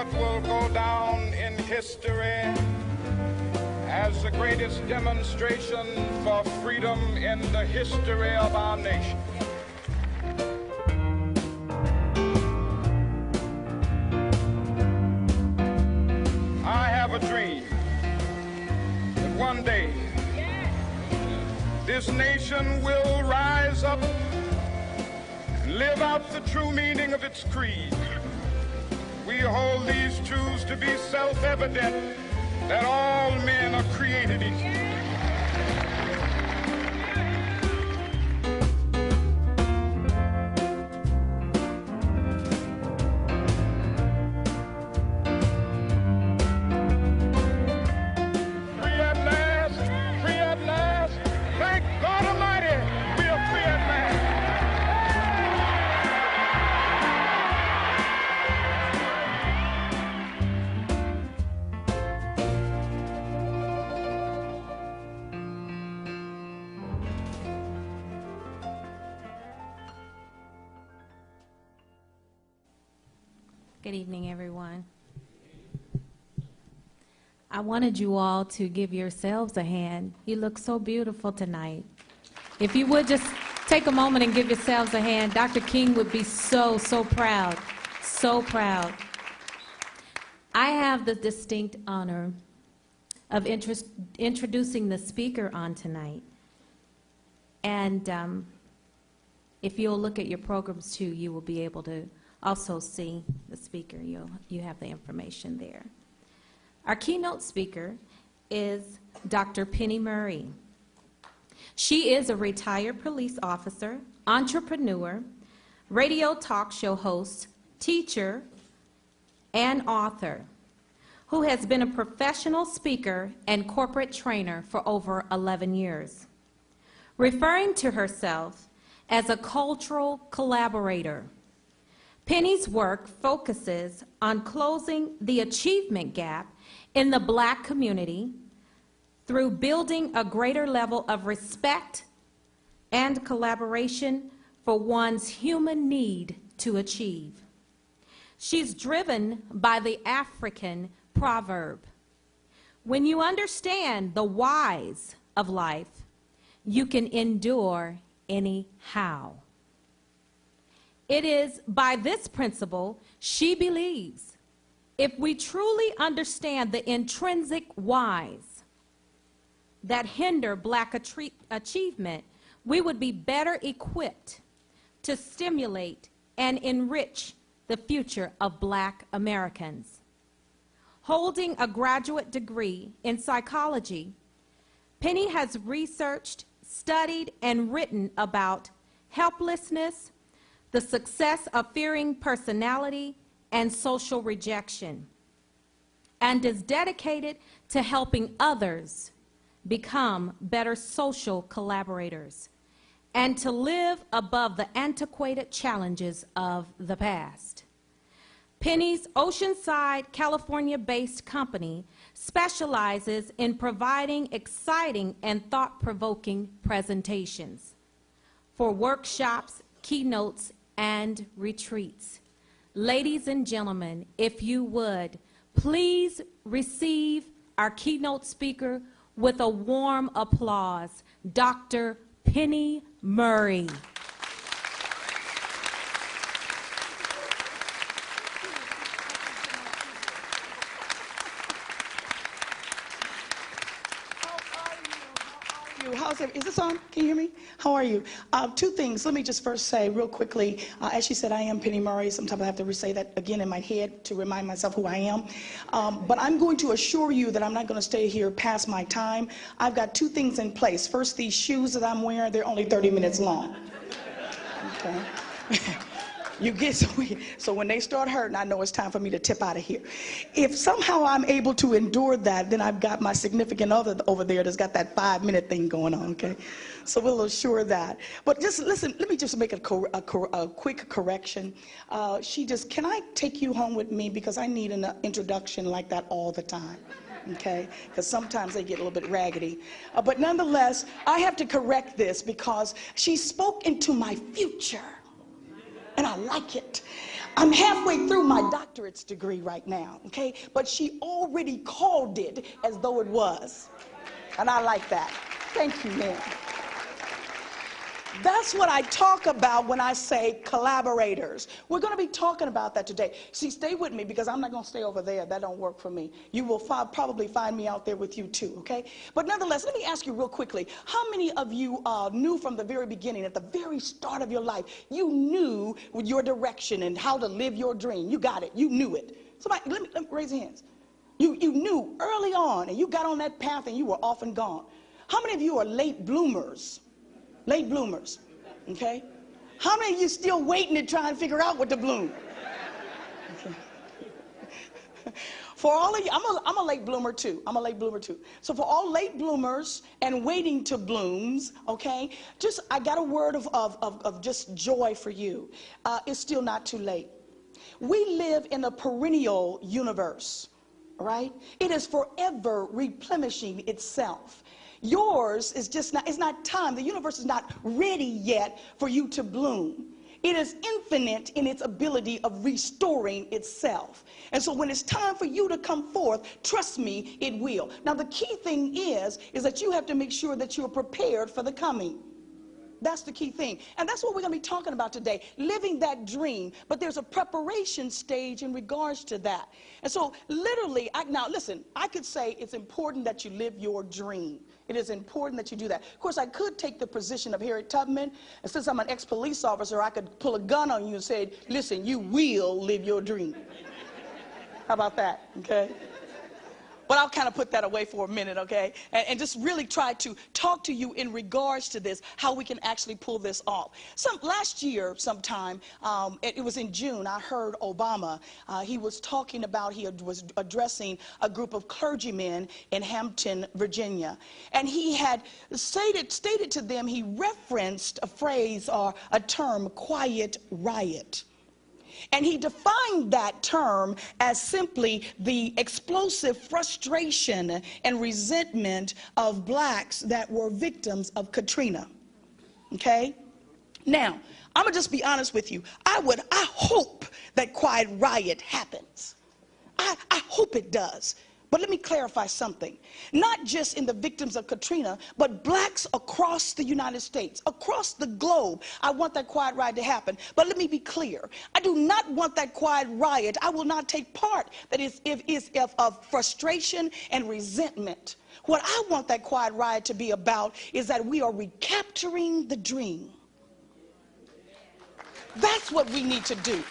what will go down in history as the greatest demonstration for freedom in the history of our nation. I have a dream that one day this nation will rise up and live out the true meaning of its creed. We hold these truths to be self-evident, that all men are created equal. Good evening, everyone. I wanted you all to give yourselves a hand. You look so beautiful tonight. If you would just take a moment and give yourselves a hand, Dr. King would be so, so proud, so proud. I have the distinct honor of introducing the speaker on tonight. And if you'll look at your programs too, you will be able to also see the speaker. You have the information there. Our keynote speaker is Dr. Pennie Murray. She is a retired police officer, entrepreneur, radio talk show host, teacher, and author who has been a professional speaker and corporate trainer for over 11 years. Referring to herself as a cultural collaborator, Pennie's work focuses on closing the achievement gap in the Black community through building a greater level of respect and collaboration for one's human need to achieve. She's driven by the African proverb, when you understand the whys of life, you can endure anyhow. It is by this principle she believes if we truly understand the intrinsic whys that hinder Black achievement, we would be better equipped to stimulate and enrich the future of Black Americans. Holding a graduate degree in psychology, Pennie has researched, studied, and written about helplessness, the success of fearing personality, and social rejection, and is dedicated to helping others become better social collaborators and to live above the antiquated challenges of the past. Pennie's Oceanside, California-based company specializes in providing exciting and thought-provoking presentations for workshops, keynotes, and retreats. Ladies and gentlemen, if you would, please receive our keynote speaker with a warm applause, Dr. Pennie Murray. Is this on? Can you hear me? How are you? Two things. Let me just first say real quickly, as she said, I am Pennie Murray. Sometimes I have to say that again in my head to remind myself who I am. But I'm going to assure you that I'm not going to stay here past my time. I've got two things in place. First, these shoes that I'm wearing, they're only 30 minutes long. Okay. You get so when they start hurting, I know it's time for me to tip out of here. If somehow I'm able to endure that, then I've got my significant other over there that's got that 5-minute thing going on, okay? So we'll assure that. But just listen, let me just make a quick correction. Can I take you home with me, because I need an introduction like that all the time. Okay, because sometimes they get a little bit raggedy. But nonetheless, I have to correct this because she spoke into my future. And I like it. I'm halfway through my doctorate's degree right now, okay? But she already called it as though it was. And I like that. Thank you, ma'am. That's what I talk about when I say collaborators. We're going to be talking about that today. See, stay with me because I'm not going to stay over there. That don't work for me. You will probably find me out there with you too, okay? But nonetheless, let me ask you real quickly. How many of you knew from the very beginning, at the very start of your life, you knew your direction and how to live your dream? You got it. You knew it. Somebody, let me raise your hands. You knew early on and you got on that path and you were off and gone. How many of you are late bloomers? Late bloomers, okay? How many of you still waiting to try and figure out what to bloom? Okay. For all of you, I'm a late bloomer too. I'm a late bloomer too. So for all late bloomers and waiting to blooms, okay, I got a word of just joy for you. It's still not too late. We live in a perennial universe, right? It is forever replenishing itself. Yours is just not, it's not time. The universe is not ready yet for you to bloom. It is infinite in its ability of restoring itself. And so when it's time for you to come forth, trust me, it will. Now the key thing is that you have to make sure that you're prepared for the coming. That's the key thing. And that's what we're going to be talking about today, living that dream. But there's a preparation stage in regards to that. And so literally, now listen, I could say it's important that you live your dream. It is important that you do that. Of course, I could take the position of Harriet Tubman, and since I'm an ex-police officer, I could pull a gun on you and say, listen, you will live your dream. How about that, okay? But I'll kind of put that away for a minute, okay? And just really try to talk to you in regards to this, how we can actually pull this off. Last year sometime, it was in June, I heard Obama. He was talking about, he was addressing a group of clergymen in Hampton, Virginia. And he had stated to them, he referenced a phrase or a term, quiet riot. And he defined that term as simply the explosive frustration and resentment of blacks that were victims of Katrina. Okay? Now, I'm going to just be honest with you. I hope that quiet riot happens. I hope it does. But let me clarify something. Not just in the victims of Katrina, but blacks across the United States, across the globe. I want that quiet riot to happen. But let me be clear. I do not want that quiet riot. I will not take part that is of frustration and resentment. What I want that quiet riot to be about is that we are recapturing the dream. That's what we need to do.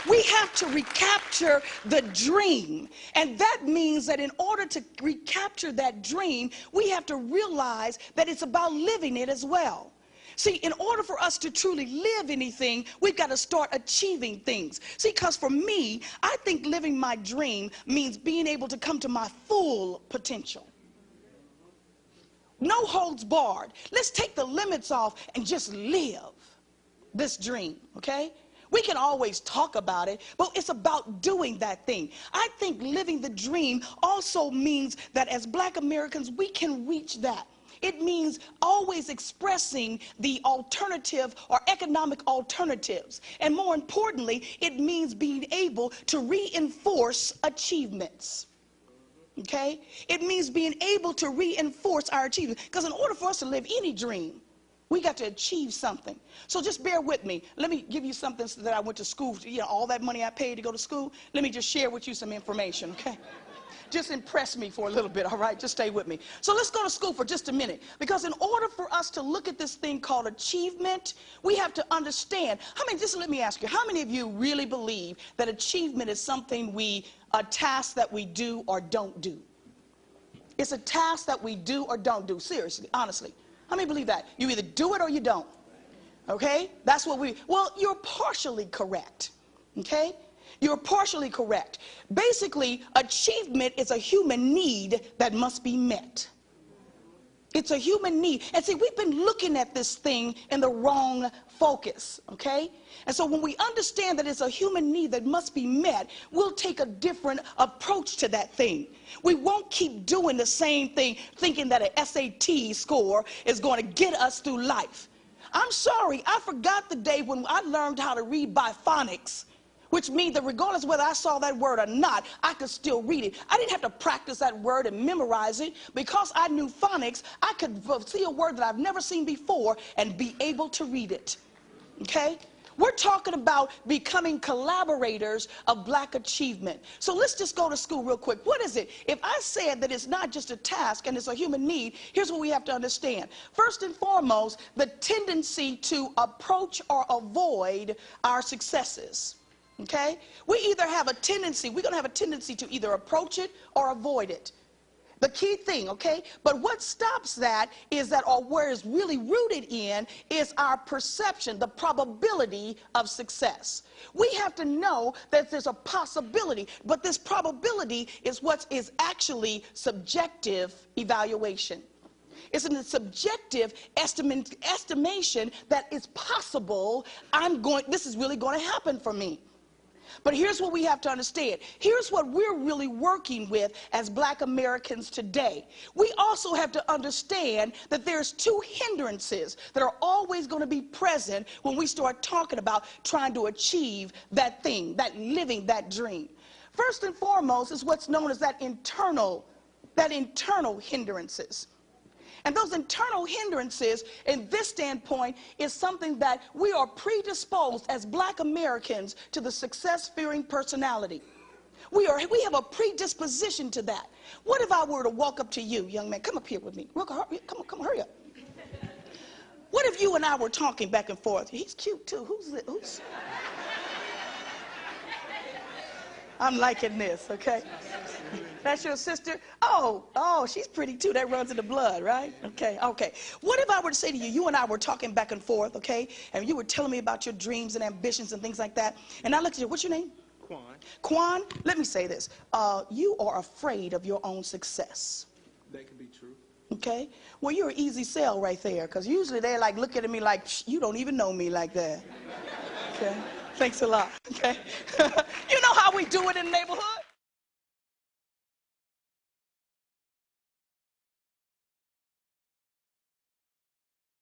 We have to recapture the dream. And that means that in order to recapture that dream, we have to realize that it's about living it as well. See, in order for us to truly live anything, we've got to start achieving things. See, because for me, I think living my dream means being able to come to my full potential. No holds barred. Let's take the limits off and just live this dream, okay? We can always talk about it, but it's about doing that thing. I think living the dream also means that as Black Americans, we can reach that. It means always expressing the alternative or economic alternatives. And more importantly, it means being able to reinforce achievements. Okay? It means being able to reinforce our achievements. Because in order for us to live any dream, we got to achieve something. So just bear with me. Let me give you something that I went to school, all that money I paid to go to school. Let me just share with you some information, okay? Just impress me for a little bit, all right? Just stay with me. So let's go to school for just a minute. Because in order for us to look at this thing called achievement, we have to understand. Just let me ask you, how many of you really believe that achievement is something a task that we do or don't do? It's a task that we do or don't do, seriously, honestly. How many believe that? You either do it or you don't. Okay? That's what well, you're partially correct. Okay? You're partially correct. Basically, achievement is a human need that must be met. It's a human need. And see, we've been looking at this thing in the wrong focus, okay? And so when we understand that it's a human need that must be met, we'll take a different approach to that thing. We won't keep doing the same thing, thinking that an SAT score is going to get us through life. I'm sorry, I forgot the day when I learned how to read by phonics. which means that regardless whether I saw that word or not, I could still read it. I didn't have to practice that word and memorize it. Because I knew phonics, I could see a word that I've never seen before and be able to read it. Okay? We're talking about becoming collaborators of black achievement. So let's just go to school real quick. What is it? If I said that it's not just a task and it's a human need, here's what we have to understand. First and foremost, the tendency to approach or avoid our successes. Okay? We either have a tendency, we're going to have a tendency to either approach it or avoid it. The key thing, okay? But what stops that is that, or where it's really rooted in, is our perception, the probability of success. We have to know that there's a possibility, but this probability is what is actually subjective evaluation. It's a subjective estimation that it's possible this is really going to happen for me. But here's what we have to understand. Here's what we're really working with as black Americans today. We also have to understand that there's two hindrances that are always going to be present when we start talking about trying to achieve that thing, that living that dream. First and foremost is what's known as that internal hindrances. And those internal hindrances, in this standpoint, is something that we are predisposed as black Americans to the success-fearing personality. We have a predisposition to that. What if I were to walk up to you, young man? Come up here with me. Come on, hurry up. What if you and I were talking back and forth? He's cute, too. Who's? I'm liking this, okay? That's your sister? Oh, she's pretty too. That runs in the blood, right? Okay. What if I were to say to you, you and I were talking back and forth, okay? And you were telling me about your dreams and ambitions and things like that. And I looked at you, what's your name? Quan. Quan, let me say this. You are afraid of your own success. That could be true. Okay? Well, you're an easy sell right there, because usually they're like looking at me like, you don't even know me like that. Okay? Thanks a lot. Okay? You know how we do it in the neighborhood?